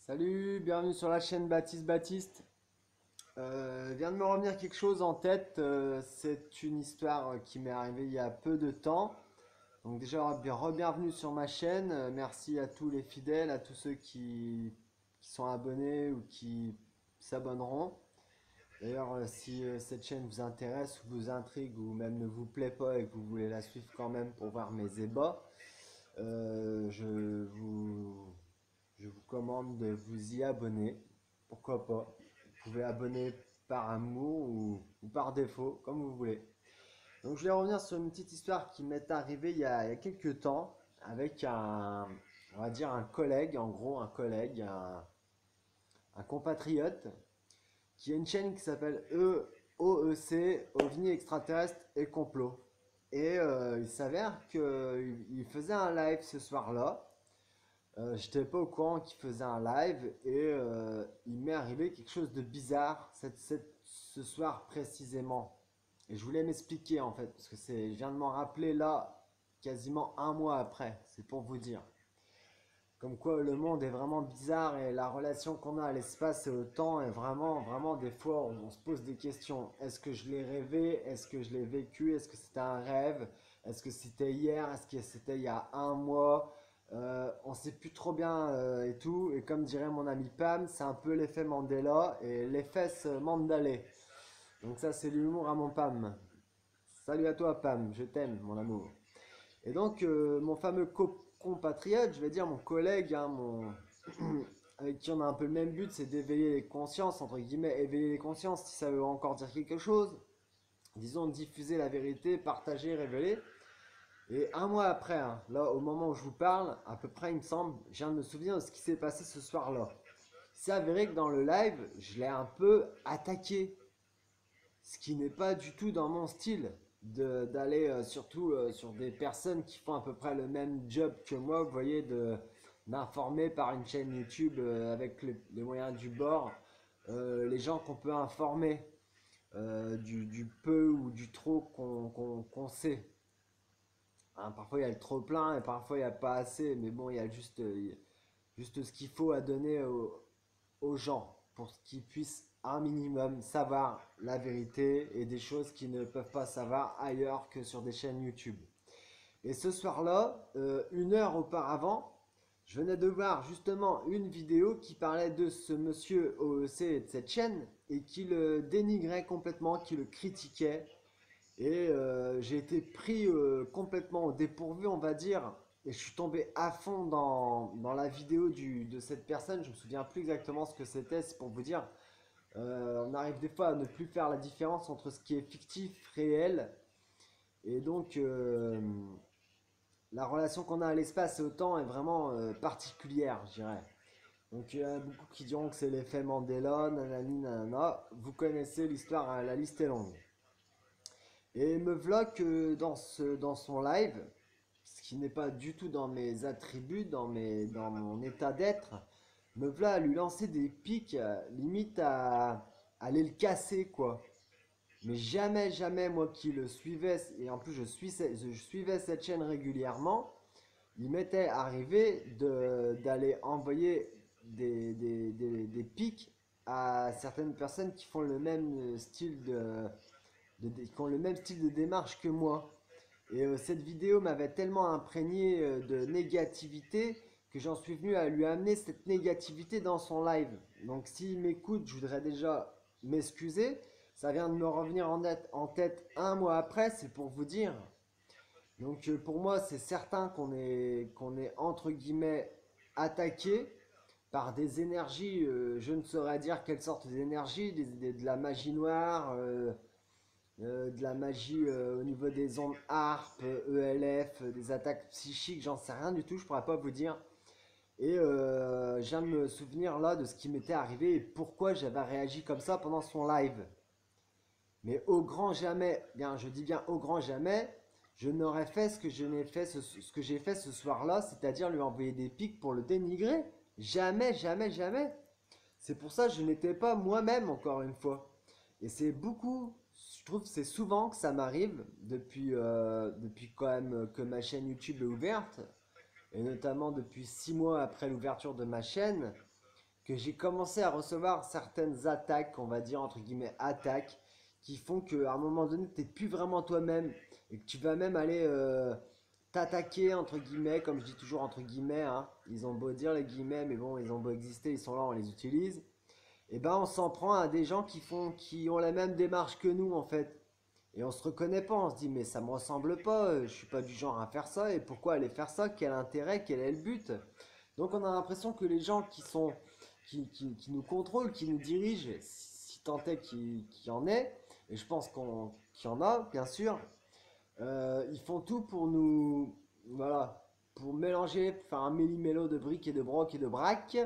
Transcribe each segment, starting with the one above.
Salut, bienvenue sur la chaîne Baptiste Baptiste. Vient de me revenir quelque chose en tête. C'est une histoire qui m'est arrivée il y a peu de temps. Donc déjà, bienvenue sur ma chaîne. Merci à tous les fidèles, à tous ceux qui sont abonnés ou qui s'abonneront. D'ailleurs, si cette chaîne vous intéresse ou vous intrigue ou même ne vous plaît pas et que vous voulez la suivre quand même pour voir mes ébats, euh, je vous, je vous commande de vous y abonner. Pourquoi pas? Vous pouvez abonner par amour ou par défaut, comme vous voulez. Donc je vais revenir sur une petite histoire qui m'est arrivée il y a quelques temps avec on va dire un collègue, en gros un collègue, un compatriote, qui a une chaîne qui s'appelle OEC, OVNI extraterrestre et complot. Et il s'avère qu'il faisait un live ce soir-là. J'étais pas au courant qu'il faisait un live et il m'est arrivé quelque chose de bizarre ce soir précisément. Et je voulais m'expliquer en fait, parce que je viens de m'en rappeler là, quasiment un mois après, c'est pour vous dire. Comme quoi le monde est vraiment bizarre et la relation qu'on a à l'espace et au temps est vraiment, vraiment des fois on se pose des questions. Est-ce que je l'ai rêvé? Est-ce que je l'ai vécu? Est-ce que c'était un rêve? Est-ce que c'était hier? Est-ce que c'était il y a un mois? On sait plus trop bien et tout. Et comme dirait mon ami Pam, c'est un peu l'effet Mandela et l'effet Mandalay. Donc ça c'est l'humour à mon Pam. Salut à toi Pam, je t'aime mon amour. Et donc, mon fameux compatriote, je vais dire mon collègue, hein, avec qui on a un peu le même but, c'est d'éveiller les consciences, entre guillemets, éveiller les consciences, si ça veut encore dire quelque chose. Disons, diffuser la vérité, partager, révéler. Et un mois après, hein, là, au moment où je vous parle, à peu près, il me semble, je viens de me souvenir de ce qui s'est passé ce soir-là. C'est avéré que dans le live, je l'ai un peu attaqué, ce qui n'est pas du tout dans mon style d'aller surtout sur des personnes qui font à peu près le même job que moi, vous voyez, d'informer par une chaîne YouTube avec les moyens du bord les gens qu'on peut informer du peu ou du trop qu'on sait. Hein, parfois il y a le trop plein et parfois il n'y a pas assez, mais bon, il y a juste ce qu'il faut à donner aux gens pour qu'ils puissent un minimum savoir la vérité et des choses qu'ils ne peuvent pas savoir ailleurs que sur des chaînes YouTube. Et ce soir-là, une heure auparavant, je venais de voir justement une vidéo qui parlait de ce monsieur OEC et de cette chaîne et qui le dénigrait complètement, qui le critiquait. Et j'ai été pris complètement au dépourvu, on va dire. Et je suis tombé à fond dans la vidéo de cette personne. Je me souviens plus exactement ce que c'était. C'est pour vous dire, on arrive des fois à ne plus faire la différence entre ce qui est fictif, réel. Et donc, la relation qu'on a à l'espace et au temps est vraiment particulière, je dirais. Donc, il y a beaucoup qui diront que c'est l'effet Mandela, nanani, nanana. Vous connaissez l'histoire, hein, la liste est longue. Et me vlog dans son live, ce qui n'est pas du tout dans mes attributs, dans mon état d'être, me v'là à lui lancer des pics, limite à aller le casser, quoi. Mais jamais, jamais, moi qui le suivais, et en plus je suivais cette chaîne régulièrement, il m'était arrivé d'aller envoyer des pics à certaines personnes qui font le même style qui ont le même style de démarche que moi. Et cette vidéo m'avait tellement imprégné de négativité que j'en suis venu à lui amener cette négativité dans son live. Donc s'il m'écoute, je voudrais déjà m'excuser. Ça vient de me revenir en tête un mois après, c'est pour vous dire. Donc pour moi, c'est certain qu'on est entre guillemets attaqué par des énergies, je ne saurais dire quelle sorte d'énergie, de la magie noire, de la magie au niveau des ondes ARP, ELF, des attaques psychiques, j'en sais rien du tout, je pourrais pas vous dire. Et je viens de me souvenir là de ce qui m'était arrivé et pourquoi j'avais réagi comme ça pendant son live. Mais au grand jamais, bien, je dis bien au grand jamais, je n'aurais fait ce que je n'ai fait ce que j'ai fait ce soir-là, c'est-à-dire lui envoyer des pics pour le dénigrer. Jamais, jamais, jamais. C'est pour ça que je n'étais pas moi-même encore une fois. Et c'est beaucoup, je trouve que c'est souvent que ça m'arrive depuis quand même que ma chaîne YouTube est ouverte, et notamment depuis 6 mois après l'ouverture de ma chaîne. que j'ai commencé à recevoir certaines attaques, on va dire entre guillemets attaques, qui font qu'à un moment donné, tu n'es plus vraiment toi-même et que tu vas même aller t'attaquer entre guillemets, comme je dis toujours entre guillemets, hein. Ils ont beau dire les guillemets, mais bon, ils ont beau exister, ils sont là, on les utilise. Et ben on s'en prend à des gens qui ont la même démarche que nous en fait. Et on se reconnaît pas, on se dit mais ça me ressemble pas, je suis pas du genre à faire ça, et pourquoi aller faire ça, quel intérêt, quel est le but? Donc on a l'impression que les gens qui nous contrôlent, qui nous dirigent, si tant est qu'il y en ait, et je pense qu'il y en a bien sûr, ils font tout pour nous, voilà, pour mélanger, faire un méli-mélo de briques et de broc et de braques,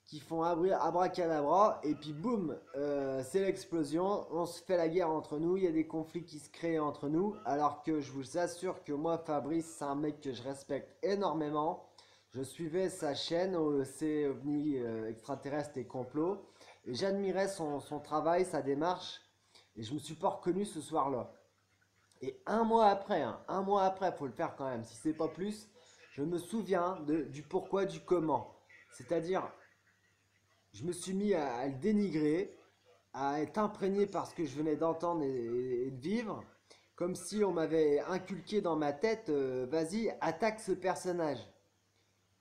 qui font abracadabra, et puis boum, c'est l'explosion, on se fait la guerre entre nous, il y a des conflits qui se créent entre nous, alors que je vous assure que moi, Fabrice, c'est un mec que je respecte énormément. Je suivais sa chaîne OEC, OVNI, extraterrestre et complot, et j'admirais son travail, sa démarche, et je me suis pas reconnu ce soir-là. Et un mois après, hein, un mois après, faut le faire quand même, si c'est pas plus, je me souviens du pourquoi, du comment. C'est-à-dire, je me suis mis à le dénigrer, à être imprégné par ce que je venais d'entendre et de vivre, comme si on m'avait inculqué dans ma tête, vas-y, attaque ce personnage.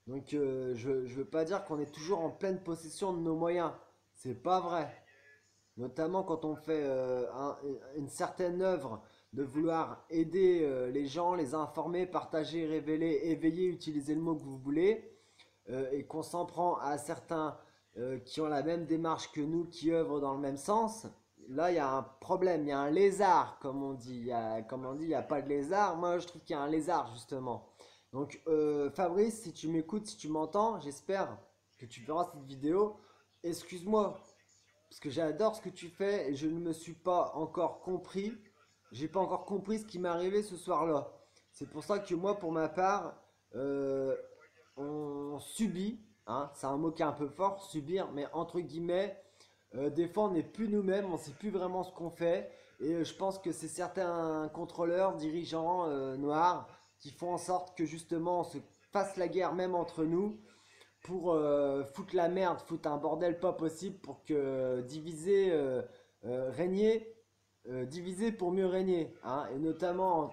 Donc je ne veux pas dire qu'on est toujours en pleine possession de nos moyens. C'est pas vrai. Notamment quand on fait une certaine œuvre de vouloir aider les gens, les informer, partager, révéler, éveiller, utiliser le mot que vous voulez, et qu'on s'en prend à certains qui ont la même démarche que nous, qui œuvrent dans le même sens. Là, il y a un problème, il y a un lézard, comme on dit. Comme on dit, il n'y a pas de lézard. Moi, je trouve qu'il y a un lézard, justement. Donc, Fabrice, si tu m'écoutes, si tu m'entends, j'espère que tu verras cette vidéo. Excuse-moi, parce que j'adore ce que tu fais et je ne me suis pas encore compris. J'ai pas encore compris ce qui m'est arrivé ce soir-là. C'est pour ça que moi, pour ma part, euh, on subit, hein, c'est un mot qui est un peu fort, subir, mais entre guillemets, des fois on n'est plus nous-mêmes, on ne sait plus vraiment ce qu'on fait. Et je pense que c'est certains contrôleurs, dirigeants noirs qui font en sorte que justement on se fasse la guerre même entre nous pour foutre la merde, foutre un bordel pas possible pour que diviser, régner, diviser pour mieux régner, hein, et notamment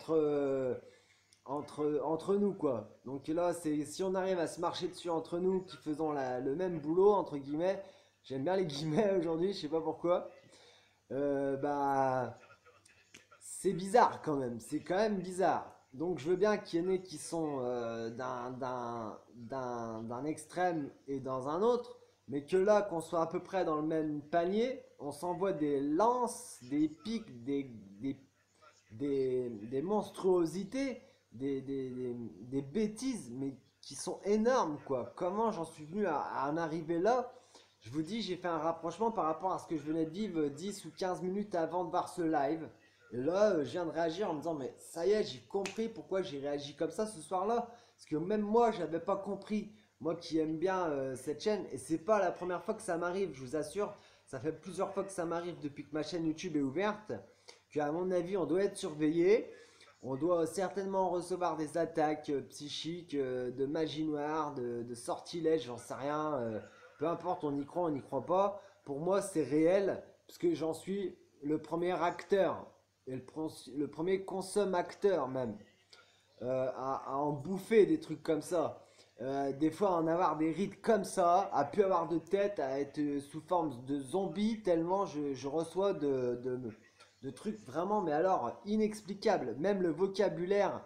entre nous quoi. Donc là, c'est si on arrive à se marcher dessus entre nous qui faisons le même boulot entre guillemets, j'aime bien les guillemets aujourd'hui, je sais pas pourquoi. Bah c'est bizarre quand même, c'est quand même bizarre. Donc je veux bien qu'il y en ait qui sont d'un extrême et dans un autre, mais que là, qu'on soit à peu près dans le même panier, on s'envoie des lances, des pics, des monstruosités, des bêtises, mais qui sont énormes, quoi. Comment j'en suis venu à en arriver là? Je vous dis, j'ai fait un rapprochement par rapport à ce que je venais de vivre 10 ou 15 minutes avant de voir ce live. Et là, je viens de réagir en me disant, mais ça y est, j'ai compris pourquoi j'ai réagi comme ça ce soir-là. Parce que même moi, j'avais pas compris. Moi qui aime bien cette chaîne, et c'est pas la première fois que ça m'arrive, je vous assure. Ça fait plusieurs fois que ça m'arrive depuis que ma chaîne YouTube est ouverte qu'à mon avis, on doit être surveillé. On doit certainement recevoir des attaques psychiques, de magie noire, de sortilèges, j'en sais rien. Peu importe, on n'y croit pas. Pour moi, c'est réel, parce que j'en suis le premier acteur, et le premier consomme-acteur même, à en bouffer des trucs comme ça. Des fois, en avoir des rides comme ça, à plus avoir de tête, à être sous forme de zombie, tellement je reçois de trucs vraiment, mais alors inexplicables. Même le vocabulaire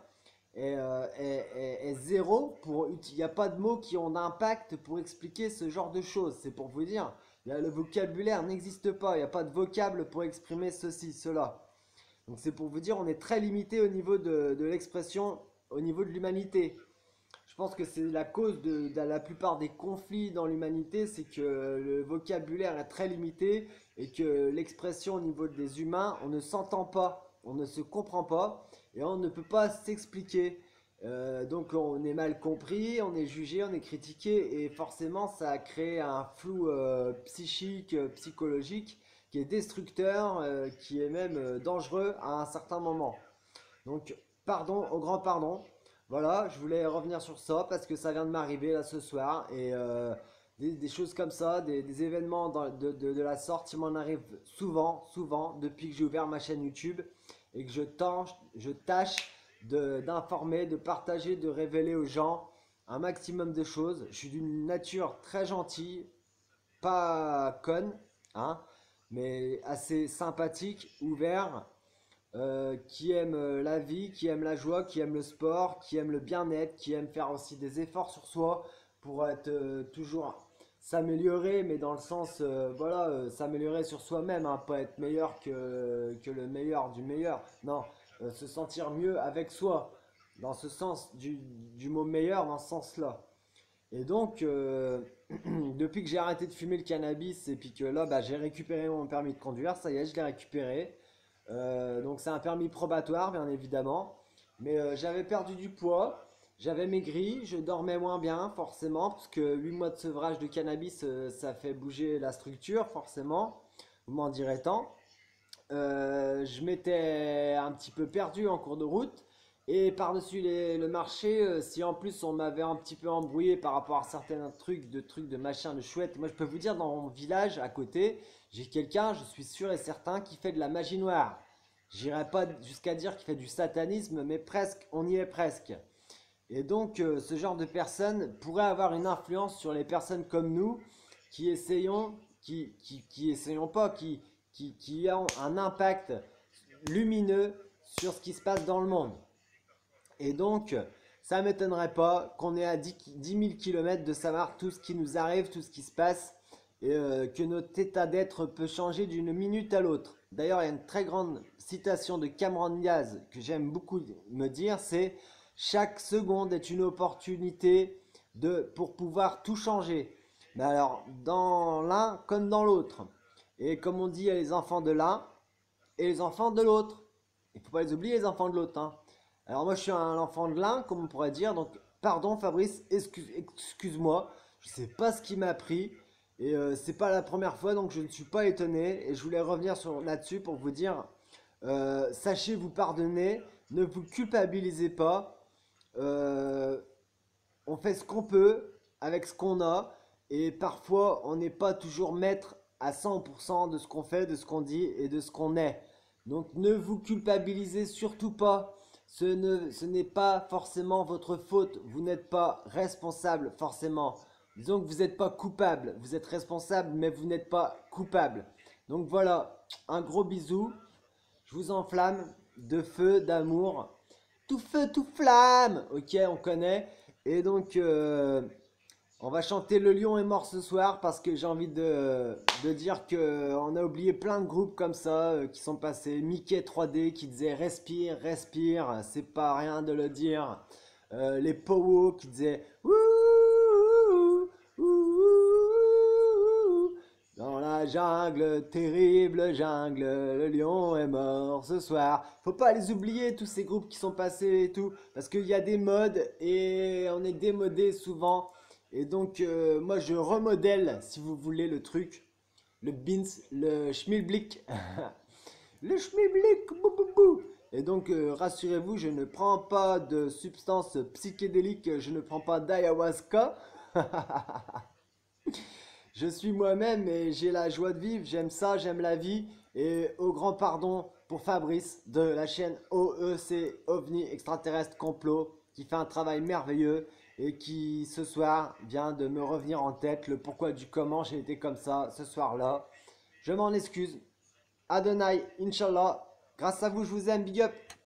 est zéro. Il n'y a pas de mots qui ont d'impact pour expliquer ce genre de choses. C'est pour vous dire, le vocabulaire n'existe pas. Il n'y a pas de vocable pour exprimer ceci, cela. Donc c'est pour vous dire, on est très limité au niveau de l'expression, au niveau de l'humanité. Je pense que c'est la cause de la plupart des conflits dans l'humanité, c'est que le vocabulaire est très limité et que l'expression au niveau des humains, on ne s'entend pas, on ne se comprend pas et on ne peut pas s'expliquer. Donc on est mal compris, on est jugé, on est critiqué et forcément ça a créé un flou psychique, psychologique qui est destructeur, qui est même dangereux à un certain moment. Donc pardon, au grand pardon. Voilà, je voulais revenir sur ça parce que ça vient de m'arriver là ce soir et des choses comme ça, des événements de la sorte, il m'en arrive souvent, souvent, depuis que j'ai ouvert ma chaîne YouTube et que je tâche d'informer, de partager, de révéler aux gens un maximum de choses. Je suis d'une nature très gentille, pas conne, hein, mais assez sympathique, ouvert, qui aime la vie, qui aime la joie, qui aime le sport, qui aime le bien-être, qui aime faire aussi des efforts sur soi pour être toujours s'améliorer, mais dans le sens, voilà, s'améliorer sur soi-même, hein, pas être meilleur que le meilleur du meilleur. Non, se sentir mieux avec soi, dans ce sens du mot meilleur, dans ce sens-là. Et donc, depuis que j'ai arrêté de fumer le cannabis et puis que là, bah, j'ai récupéré mon permis de conduire, ça y est, je l'ai récupéré. Donc c'est un permis probatoire, bien évidemment. Mais j'avais perdu du poids, j'avais maigri, je dormais moins bien, forcément, parce que 8 mois de sevrage de cannabis, ça fait bouger la structure, forcément. Vous m'en direz tant. Je m'étais un petit peu perdu en cours de route. Et par-dessus le marché, si en plus on m'avait un petit peu embrouillé par rapport à certains trucs de machin, de chouette. Moi je peux vous dire, dans mon village à côté, j'ai quelqu'un, je suis sûr et certain, qui fait de la magie noire. J'irai pas jusqu'à dire qu'il fait du satanisme, mais presque, on y est presque. Et donc ce genre de personne pourrait avoir une influence sur les personnes comme nous qui essayons, qui essayons pas, qui ont un impact lumineux sur ce qui se passe dans le monde. Et donc, ça ne m'étonnerait pas qu'on ait à 10 000 km de savoir tout ce qui nous arrive, tout ce qui se passe, et que notre état d'être peut changer d'une minute à l'autre. D'ailleurs, il y a une très grande citation de Cameron Diaz que j'aime beaucoup me dire, c'est chaque seconde est une opportunité pour pouvoir tout changer. Mais alors, dans l'un comme dans l'autre. Et comme on dit, il y a les enfants de l'un et les enfants de l'autre. Il ne faut pas les oublier, les enfants de l'autre, hein. Alors moi je suis un enfant de l'un, comme on pourrait dire, donc pardon Fabrice, excuse-moi, je sais pas ce qui m'a pris, et c'est pas la première fois, donc je ne suis pas étonné, et je voulais revenir là-dessus pour vous dire, sachez vous pardonner, ne vous culpabilisez pas, euh, on fait ce qu'on peut avec ce qu'on a, et parfois on n'est pas toujours maître à 100% de ce qu'on fait, de ce qu'on dit et de ce qu'on est. Donc ne vous culpabilisez surtout pas. Ce n'est pas forcément votre faute. Vous n'êtes pas responsable forcément. Disons que vous n'êtes pas coupable. Vous êtes responsable, mais vous n'êtes pas coupable. Donc voilà, un gros bisou. Je vous enflamme de feu, d'amour. Tout feu, tout flamme. Ok, on connaît. Et donc, on va chanter Le Lion est mort ce soir parce que j'ai envie de dire qu'on a oublié plein de groupes comme ça qui sont passés. Mickey 3D qui disait respire, respire, c'est pas rien de le dire. Les Powo qui disaient ouh, ouh, ouh, dans la jungle, terrible jungle, le lion est mort ce soir. Faut pas les oublier, tous ces groupes qui sont passés et tout, parce qu'il y a des modes et on est démodé souvent. Et donc, moi, je remodèle, si vous voulez, le truc, le Beans, le Schmilblick. Le Schmilblick, bou bou bou. Et donc, rassurez-vous, je ne prends pas de substances psychédéliques, je ne prends pas d'ayahuasca. Je suis moi-même et j'ai la joie de vivre, j'aime ça, j'aime la vie. Et au grand pardon pour Fabrice de la chaîne OEC, OVNI Extraterrestre Complot, qui fait un travail merveilleux et qui ce soir vient de me revenir en tête le pourquoi du comment j'ai été comme ça ce soir-là. Je m'en excuse. Adonai, Inch'Allah. Grâce à vous, je vous aime. Big up.